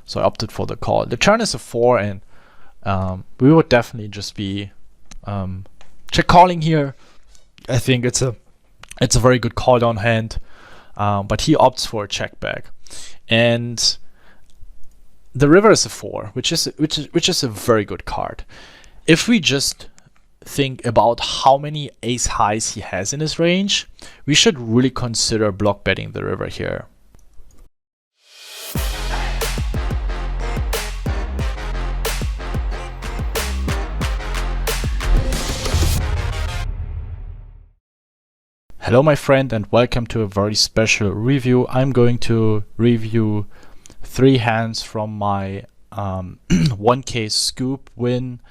so I opted for the call. The turn is a 4, and we would definitely just be check calling here. I think it's a very good call down hand, but he opts for a check back, and the river is a 4, which is a very good card. If we just think about how many ace highs he has in his range, we should really consider block betting the river here. Hello my friend, and welcome to a very special review. I'm going to review 3 hands from my 1K scoop win.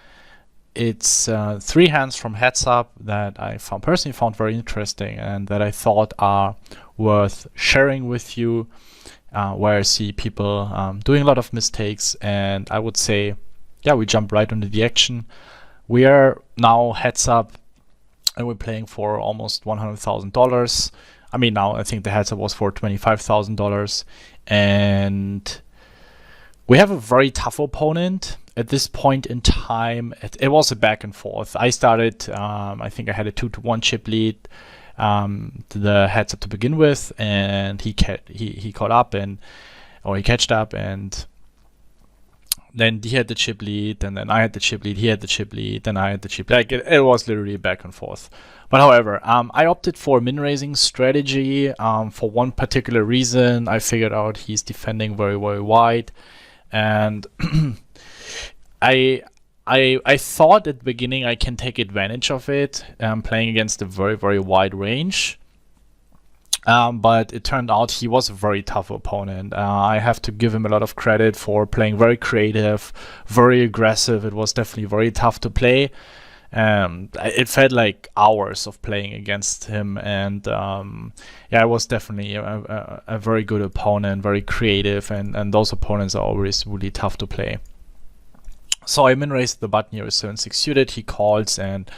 It's 3 hands from Heads Up that I personally found very interesting and that I thought are worth sharing with you, where I see people doing a lot of mistakes, and I would say, yeah, we jump right into the action. We are now Heads Up, and we're playing for almost $100,000. I mean, now I think the Heads Up was for $25,000, and we have a very tough opponent. At this point in time, it was a back and forth. I started, I think I had a 2-1 chip lead to the Heads Up to begin with, and he caught up, or he catched up, and then he had the chip lead, and then I had the chip lead, he had the chip lead, then I had the chip lead. Like it was literally back and forth. But however, I opted for a min-raising strategy for one particular reason. I figured out he's defending very, very wide, and I thought at the beginning I can take advantage of it, playing against a very, very wide range. But it turned out he was a very tough opponent. I have to give him a lot of credit for playing very creative, very aggressive. It was definitely very tough to play. It felt like hours of playing against him, and yeah, it was definitely a very good opponent, very creative, and those opponents are always really tough to play. So I min-raised the button here with 7-6 suited. He calls, and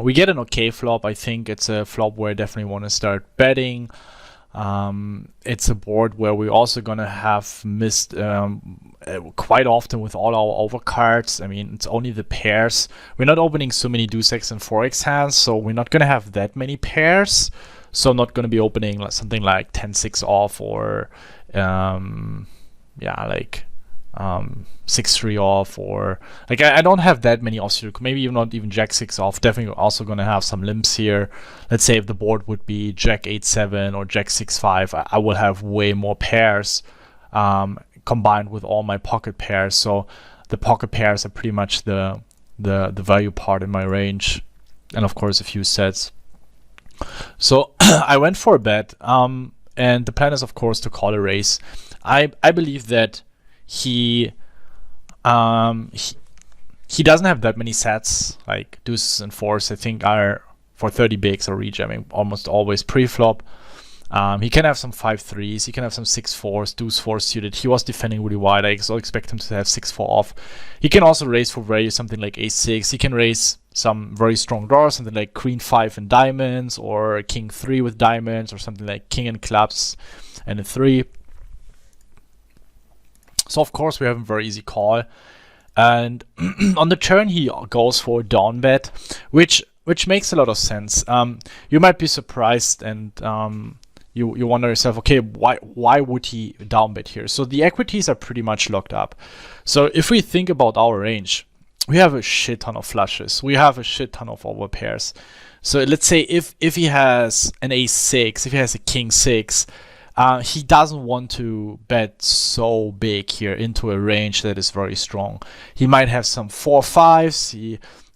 we get an okay flop. I think it's a flop where I definitely want to start betting. It's a board where we're also going to have missed quite often with all our overcards. I mean, it's only the pairs. We're not opening so many deuce-X and 4X hands, so we're not going to have that many pairs. So I'm not going to be opening something like 10-6 off, or yeah, like 6-3 off, or like I don't have that many offsuit. Maybe not even Jack-6 off. Definitely also going to have some limps here. Let's say if the board would be Jack-8-7 or Jack-6-5, I will have way more pairs combined with all my pocket pairs. So the pocket pairs are pretty much the value part in my range, and of course a few sets. So I went for a bet, and the plan is of course to call a raise. I believe that he doesn't have that many sets, like deuces and fours. I think are for 30 bigs or rejamming almost always pre-flop. He can have some 5-3s, he can have some 6-4s, deuce-4 suited. He was defending really wide. I also expect him to have 6-4 off. He can also raise for value something like ace-6. He can raise some very strong draws, something like queen-5 and diamonds, or king-3 with diamonds, or something like king and clubs and a 3. So of course we have a very easy call, and on the turn he goes for a down bet, which makes a lot of sense. You might be surprised, and you wonder yourself, okay, why would he down bet here? So the equities are pretty much locked up. So if we think about our range, we have a shit ton of flushes, we have a shit ton of overpairs. So let's say if he has an ace-6, if he has a king-6. He doesn't want to bet so big here into a range that is very strong. He might have some 4-5s.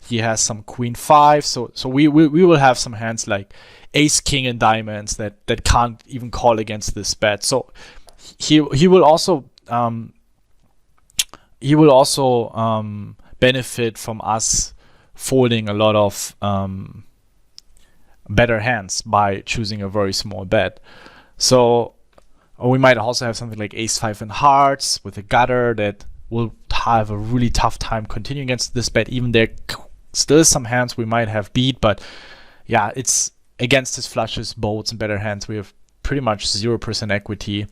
He has some queen-5. So we will have some hands like ace, king, and diamonds that can't even call against this bet. So he will also benefit from us folding a lot of better hands by choosing a very small bet. So we might also have something like ace-5 and hearts with a gutter that will have a really tough time continuing against this bet. Even there still some hands we might have beat, but yeah, it's against his flushes, boats, and better hands. We have pretty much 0% equity.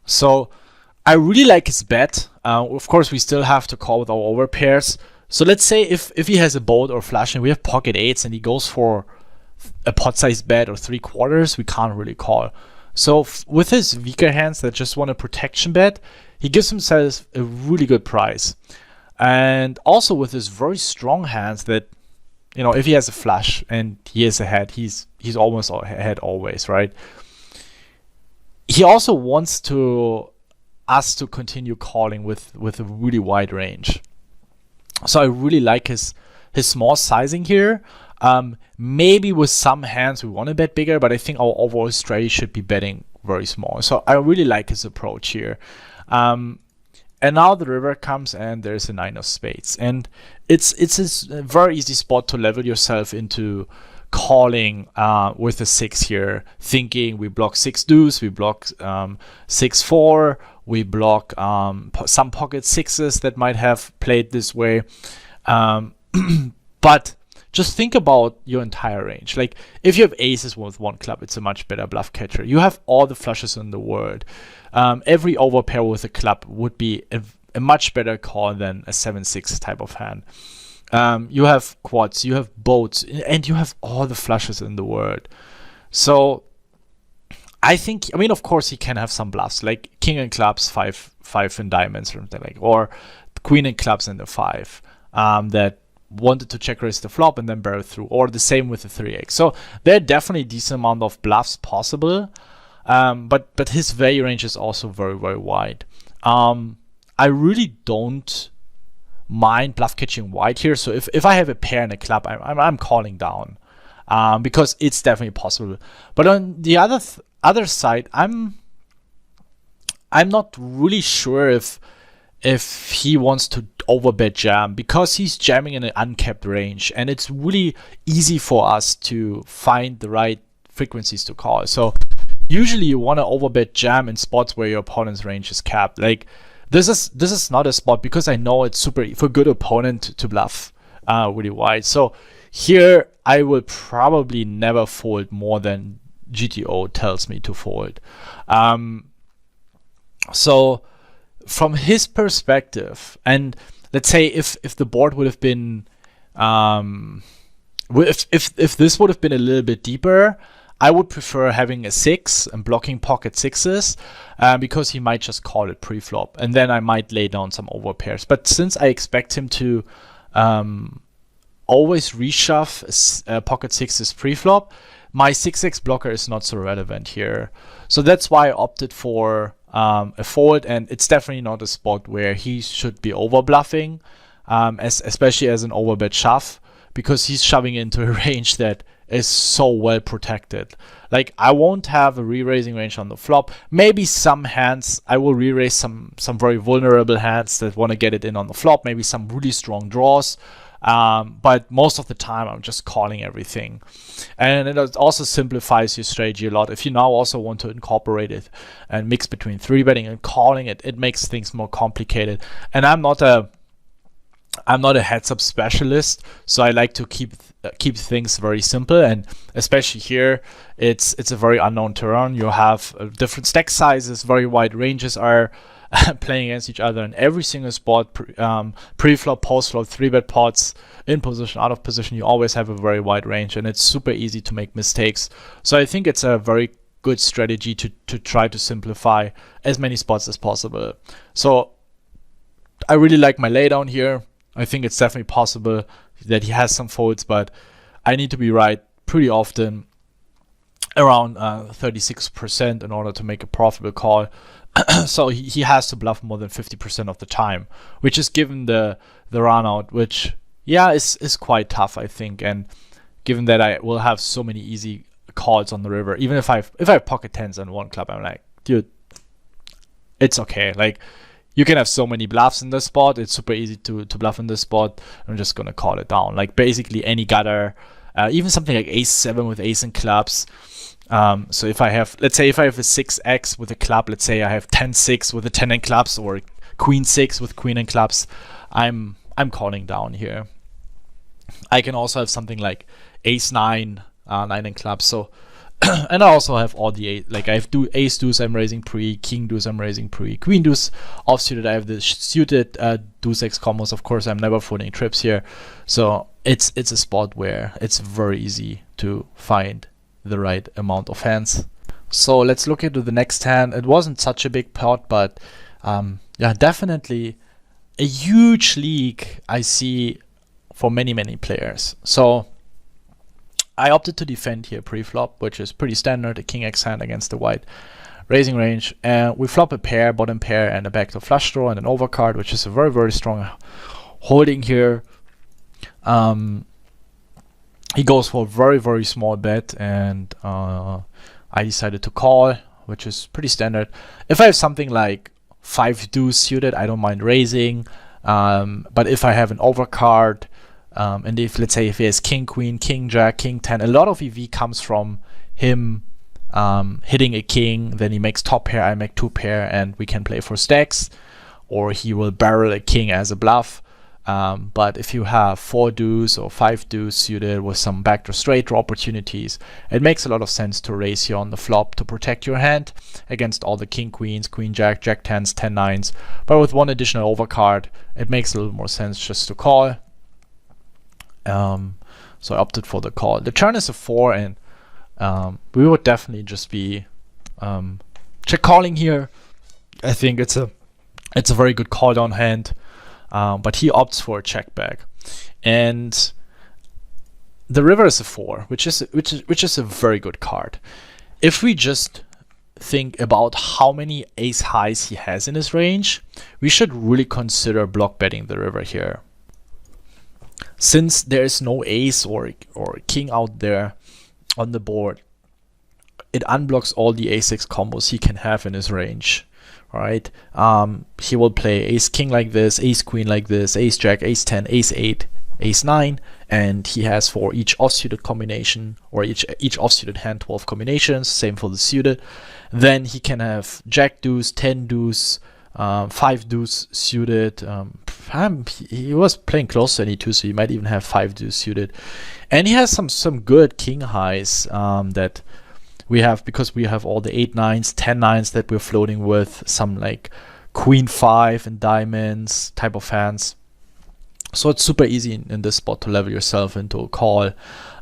So I really like his bet. Of course, we still have to call with our overpairs. So let's say if he has a bolt or flush and we have pocket eights and he goes for a pot size bet or 3/4, we can't really call. So with his weaker hands that just want a protection bet, he gives himself a really good price. And also with his very strong hands that, you know, if he has a flush and he is ahead, he's almost ahead always, right? He also wants us to continue calling with a really wide range. So I really like his small sizing here. Maybe with some hands we want to bet bigger, but I think our overall strategy should be betting very small. So I really like his approach here. And now the river comes and there's a 9 of spades. And it's a very easy spot to level yourself into calling with a 6 here, thinking we block 6 deuce, we block 6-4, we block some pocket sixes that might have played this way. But just think about your entire range. Like if you have aces with 1 club, it's a much better bluff catcher. You have all the flushes in the world. Every overpair with a club would be a much better call than a 7-6 type of hand. You have quads, you have boats, and you have all the flushes in the world. So I think, I mean, of course he can have some bluffs, like king and clubs, 5 in diamonds or something like, or queen and clubs and the 5 that wanted to check raise the flop and then barrel through, or the same with the 3x. So there are definitely a decent amount of bluffs possible, but his value range is also very, very wide. I really don't mind bluff catching wide here. So if I have a pair and a club, I'm calling down because it's definitely possible. But on the other side, I'm not really sure if he wants to overbet jam, because he's jamming in an uncapped range and it's really easy for us to find the right frequencies to call. So usually you want to overbet jam in spots where your opponent's range is capped. Like this is not a spot, because I know it's super for a good opponent to bluff really wide. So here I will probably never fold more than GTO tells me to fold. So from his perspective, and let's say if the board would have been if this would have been a little bit deeper, I would prefer having a 6 and blocking pocket sixes, because he might just call it pre-flop, and then I might lay down some overpairs. But since I expect him to always reshove pocket sixes pre-flop, my 6x blocker is not so relevant here. So that's why I opted for a fold, and it's definitely not a spot where he should be over bluffing, especially as an overbet shove, because he's shoving into a range that is so well protected. Like I won't have a re-raising range on the flop. Maybe some hands I will re-raise some very vulnerable hands that want to get it in on the flop, maybe some really strong draws. But most of the time I'm just calling everything, and it also simplifies your strategy a lot. If you now also want to incorporate it and mix between 3-betting and calling it makes things more complicated. And I'm not a heads-up specialist, so I like to keep things very simple. And especially here, it's a very unknown terrain. You have different stack sizes, very wide ranges are playing against each other in every single spot, pre-flop, post-flop, 3-bet pots, in position, out of position. You always have a very wide range, and it's super easy to make mistakes. So I think it's a very good strategy to try to simplify as many spots as possible. So I really like my laydown here. I think it's definitely possible that he has some folds, but I need to be right pretty often, around 36% in order to make a profitable call. So he has to bluff more than 50% of the time, which is given the run out, which is quite tough, I think. And given that I will have so many easy calls on the river, even if I have pocket tens and 1 club, I'm like, dude, it's okay. Like you can have so many bluffs in this spot. It's super easy to bluff in this spot. I'm just gonna call it down. Like basically any gutter, even something like ace-7 with ace and clubs. So if I have, let's say if I have a 6x with a club, let's say I have 10-6 with a 10 and clubs, or queen-6 with queen and clubs, I'm calling down here. I can also have something like ace-9, 9 and clubs. So And I also have all the eight, like I have ace deuce I'm raising pre, king deuce I'm raising pre, queen deuce offsuited. I have the suited deuce x combos. Of course, I'm never folding trips here, so it's a spot where it's very easy to find the right amount of hands. So let's look into the next hand. It wasn't such a big pot, but yeah, definitely a huge league I see for many players. So I opted to defend here pre-flop, which is pretty standard, a king x hand against the white raising range. And we flop a pair, bottom pair, and a backdoor flush draw and an overcard, which is a very strong holding here. He goes for a very small bet, and I decided to call, which is pretty standard. If I have something like 5 deuce suited, I don't mind raising. But if I have an overcard, and if, let's say, if he has king queen, king jack, king 10, a lot of EV comes from him hitting a king, then he makes top pair, I make 2 pair, and we can play for stacks, or he will barrel a king as a bluff. But if you have 4 deuce or 5 deuce suited with some backdoor straight draw opportunities, it makes a lot of sense to raise here on the flop to protect your hand against all the king queens, queen jack, jack 10s, 10 9s. But with one additional overcard, it makes a little more sense just to call. So I opted for the call. The turn is a 4, and we would definitely just be check calling here. I think it's a very good call down hand. But he opts for a check back, and the river is a 4, which is a very good card. If we just think about how many ace highs he has in his range, we should really consider block betting the river here. Since there is no ace or king out there on the board, it unblocks all the a6 combos he can have in his range. Right, he will play ace king like this, ace queen like this, ace jack, ace 10, ace 8, ace 9, and he has for each offsuited combination, or each offsuited hand, 12 combinations. Same for the suited. Then he can have jack deuce, 10 deuce, 5 deuce suited. He was playing close to any 2, so he might even have 5 deuce suited, and he has some good king highs that we have, because we have all the 8 9s, 10 9s that we're floating with, some like queen 5 and diamonds type of hands. So it's super easy in this spot to level yourself into a call.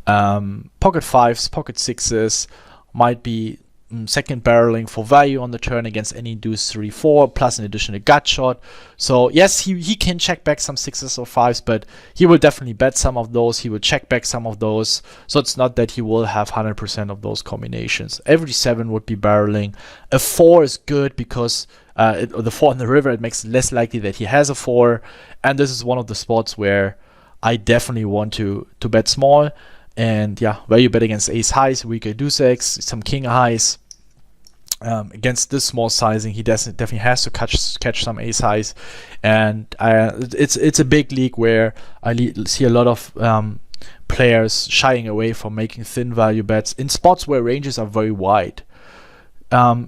Pocket 5s, pocket 6s might be second barreling for value on the turn against any deuce 3 4 plus an additional gut shot. So yes, he can check back some 6s or 5s, but he will definitely bet some of those. He will check back some of those, so it's not that he will have 100% of those combinations. Every 7 would be barreling. A 4 is good because the 4 on the river, it makes it less likely that he has a 4, and this is one of the spots where I definitely want to bet small. And yeah, value bet against ace highs, weaker deuce x, some king highs. Against this small sizing, he definitely has to catch some ace highs, and it's a big league where I see a lot of players shying away from making thin value bets in spots where ranges are very wide.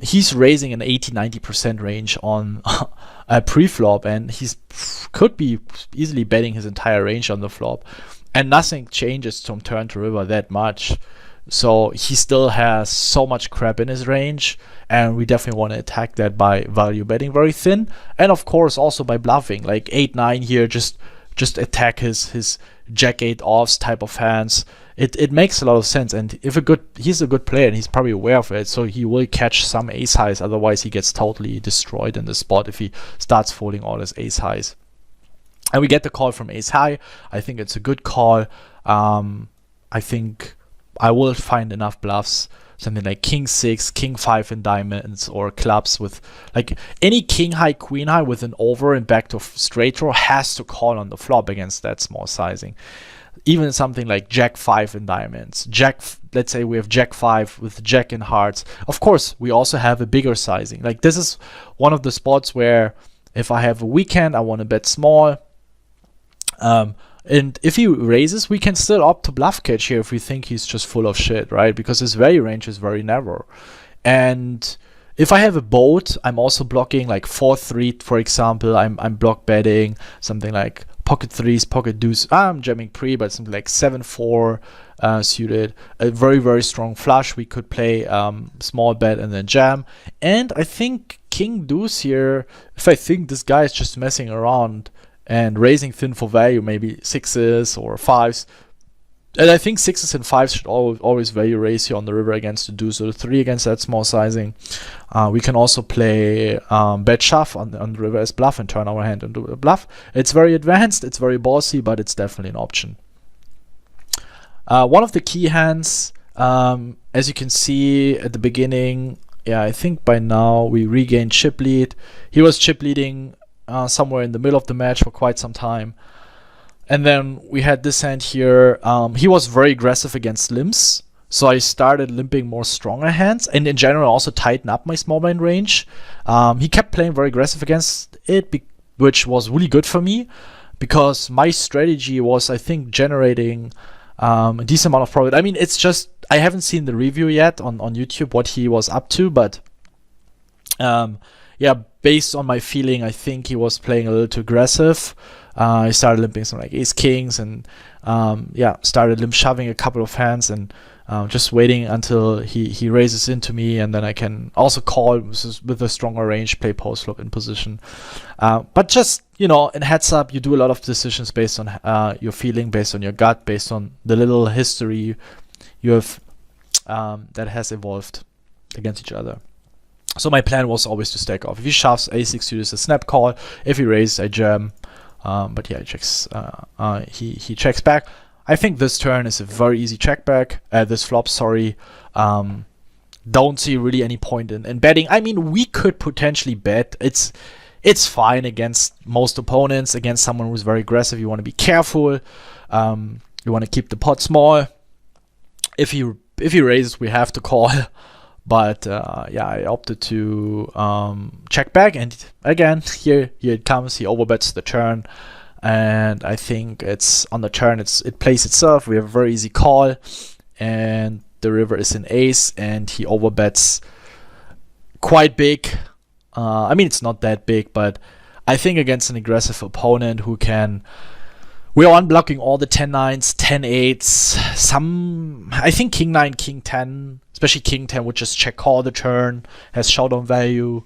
He's raising an 80-90% range on a pre-flop, and he's could be easily betting his entire range on the flop. And nothing changes from turn to river that much. So he still has so much crap in his range, and we definitely want to attack that by value betting very thin, and of course also by bluffing, like 8-9 here, just attack his jack 8 offs type of hands. It makes a lot of sense, and he's a good player, and he's probably aware of it, so he will catch some ace highs. Otherwise he gets totally destroyed in the spot if he starts folding all his ace highs. And we get the call from ace high. I think it's a good call. I think I will find enough bluffs, something like king 6, king 5 in diamonds, or clubs with like any king high, queen high with an over and backdoor straight draw has to call on the flop against that small sizing. Even something like jack 5 in diamonds, let's say we have jack 5 with jack in hearts. Of course, we also have a bigger sizing. Like this is one of the spots where if I have a weekend, I want to bet small. And if he raises, we can still opt to bluff catch here if we think he's just full of shit, right? Because his value range is very narrow. And if I have a boat, I'm also blocking like 4-3, for example. I'm block betting something like pocket threes, pocket deuce. I'm jamming pre, but something like 7-4 suited. A very, very strong flush. We could play small bet and then jam. And I think king deuce here, if I think this guy is just messing around and raising thin for value, maybe sixes or fives. And I think sixes and fives should always value raise here on the river against the deuce, or the three against that small sizing. We can also play bet shove on the river as bluff and turn our hand into a bluff. It's very advanced, it's very bossy, but it's definitely an option. One of the key hands, as you can see at the beginning, yeah, I think by now we regained chip lead. He was chip leading somewhere in the middle of the match for quite some time. And then we had this hand here. He was very aggressive against limps, so I started limping more stronger hands, and in general also tighten up my small blind range. He kept playing very aggressive against it, which was really good for me, because my strategy was, I think, generating a decent amount of profit. I mean, it's just, I haven't seen the review yet on YouTube what he was up to, but yeah, based on my feeling, I think he was playing a little too aggressive. I started limping some like ace kings, and yeah, started limp shoving a couple of hands, and just waiting until he raises into me, and then I can also call with a stronger range, play post flop in position. But just, you know, in heads up, you do a lot of decisions based on your feeling, based on your gut, based on the little history you have that has evolved against each other. So my plan was always to stack off. If he shoves a6 suited, it's a snap call. If he raises, I jam. But yeah, he checks. He checks back. I think this turn is a very easy check back. This flop, sorry. Don't see really any point in betting. I mean, we could potentially bet. It's fine against most opponents. Against someone who's very aggressive, you want to be careful. You want to keep the pot small. If he raises, we have to call. But yeah, I opted to check back, and again, here it comes. He overbets the turn, and I think it's on the turn. It plays itself. We have a very easy call, and the river is an ace, and he overbets quite big. I mean, it's not that big, but I think against an aggressive opponent who can. We are unblocking all the 10-9s, 10-8s, some, I think king 9, king 10, especially king 10 would just check call the turn, has showdown value,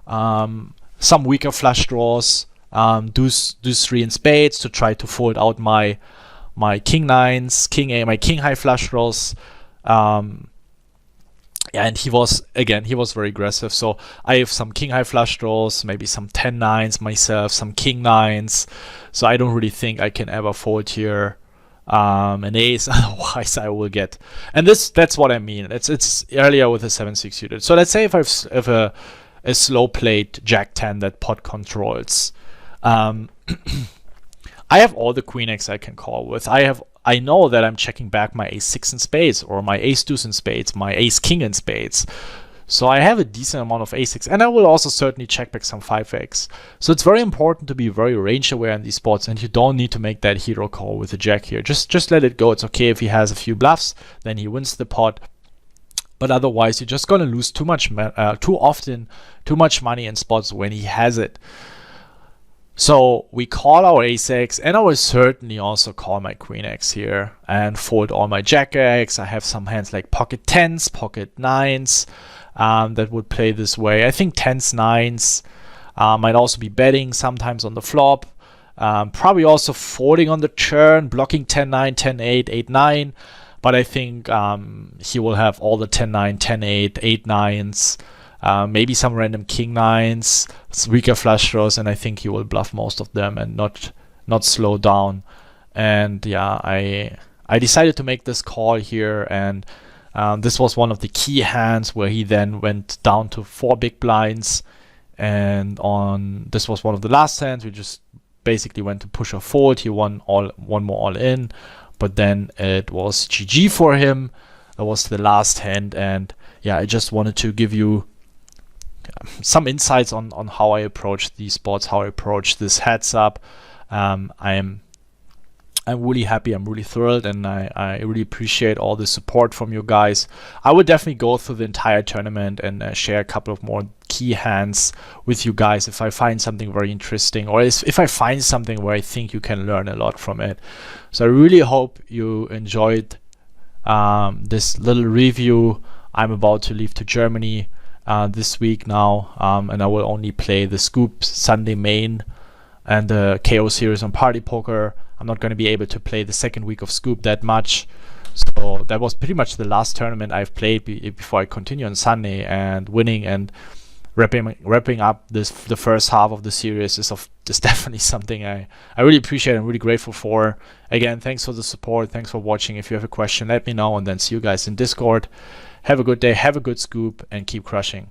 some weaker flush draws, deuce 3 in spades to try to fold out my king 9s, king 8, my king high flush draws. Yeah, and he was very aggressive. So I have some king high flush draws, maybe some 10-9s myself, some king 9s. So I don't really think I can ever fold here an ace. Otherwise, I will get. And that's what I mean. It's earlier with a 7-6 suited. So let's say if a slow played jack 10 that pot controls. I have all the queen X I can call with. I know that I'm checking back my ace-6 in spades, or my ace-deuce in spades, my ace-king in spades. So I have a decent amount of ace-6, and I will also certainly check back some 5x. So it's very important to be very range aware in these spots, and you don't need to make that hero call with the jack here. Just let it go. It's okay if he has a few bluffs, then he wins the pot. But otherwise, you're just going to lose too often, too much money in spots when he has it. So we call our ace-x, and I will certainly also call my queen-x here and fold all my jack-x. I have some hands like pocket 10s, pocket 9s that would play this way. I think 10s, 9s might also be betting sometimes on the flop. Probably also folding on the turn, blocking 10-9, 10-8, 8-9. But I think he will have all the 10-9, 10-8, 8-9s. Maybe some random king 9s, weaker flush draws, and I think he will bluff most of them and not slow down. And yeah, I decided to make this call here, and this was one of the key hands where he then went down to 4 big blinds. And this was one of the last hands. We just basically went to push or fold. He won one more all in, but then it was GG for him. That was the last hand, and yeah, I just wanted to give you some insights on how I approach these spots, how I approach this heads up. I'm I'm really happy, I'm really thrilled, and I really appreciate all the support from you guys. I will definitely go through the entire tournament and share a couple of more key hands with you guys if I find something very interesting, or if I find something where I think you can learn a lot from it. So I really hope you enjoyed this little review. I'm about to leave to Germany this week now, and I will only play the Scoop Sunday main and the KO series on Party Poker. I'm not going to be able to play the second week of Scoop that much. So that was pretty much the last tournament I've played before I continue on Sunday, and winning and wrapping up the first half of the series is definitely something I really appreciate and really grateful for. Again, thanks for the support. Thanks for watching. If you have a question, let me know, and then see you guys in Discord. Have a good day, have a good Scoop, and keep crushing.